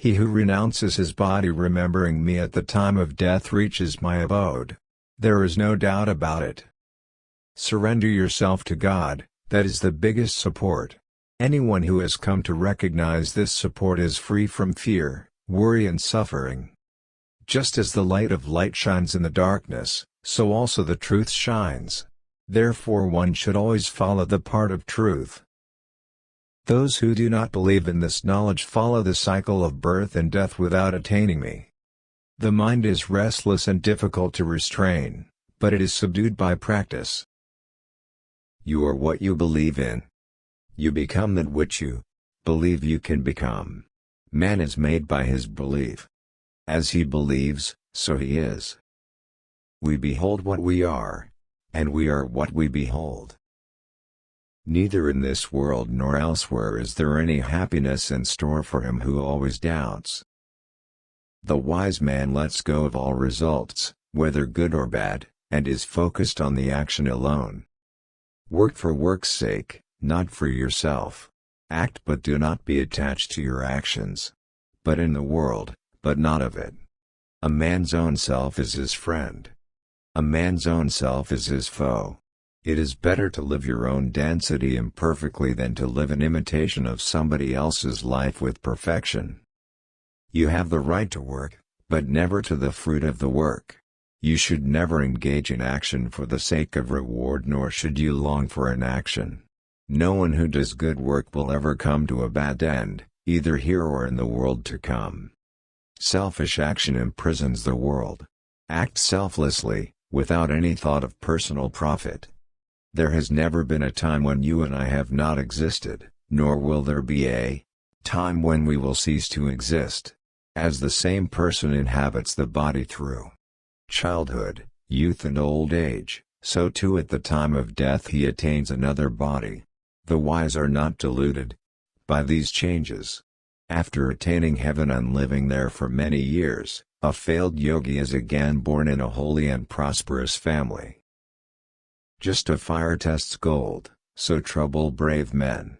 He who renounces his body remembering me at the time of death reaches my abode. There is no doubt about it. Surrender yourself to God, that is the biggest support. Anyone who has come to recognize this support is free from fear, worry and suffering. Just as the light of light shines in the darkness, so also the truth shines. Therefore one should always follow the path of truth. Those who do not believe in this knowledge follow the cycle of birth and death without attaining me. The mind is restless and difficult to restrain, but it is subdued by practice. You are what you believe in. You become that which you believe you can become. Man is made by his belief. As he believes, so he is. We behold what we are, and we are what we behold. Neither in this world nor elsewhere is there any happiness in store for him who always doubts. The wise man lets go of all results, whether good or bad, and is focused on the action alone. Work for work's sake, not for yourself. Act but do not be attached to your actions. But in the world, but not of it. A man's own self is his friend. A man's own self is his foe. It is better to live your own density imperfectly than to live an imitation of somebody else's life with perfection. You have the right to work, but never to the fruit of the work. You should never engage in action for the sake of reward, nor should you long for an action. No one who does good work will ever come to a bad end, either here or in the world to come. Selfish action imprisons the world. Act selflessly, without any thought of personal profit. There has never been a time when you and I have not existed, nor will there be a time when we will cease to exist. As the same person inhabits the body through childhood, youth and old age, so too at the time of death he attains another body. The wise are not deluded by these changes. After attaining heaven and living there for many years, a failed yogi is again born in a holy and prosperous family. Just as fire tests gold, so trouble brave men.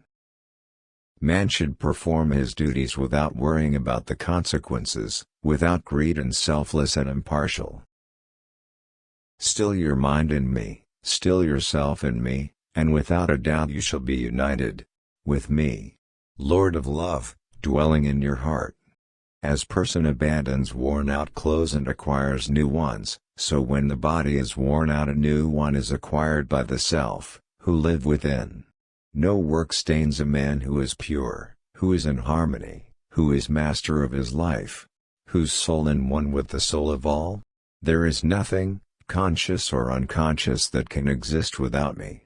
Man should perform his duties without worrying about the consequences, without greed and selfless and impartial. Still your mind in me, still yourself in me, and without a doubt you shall be united with me, Lord of love, dwelling in your heart. As person abandons worn-out clothes and acquires new ones, so when the body is worn out a new one is acquired by the self, who live within. No work stains a man who is pure, who is in harmony, who is master of his life, whose soul in one with the soul of all. There is nothing, conscious or unconscious, that can exist without me.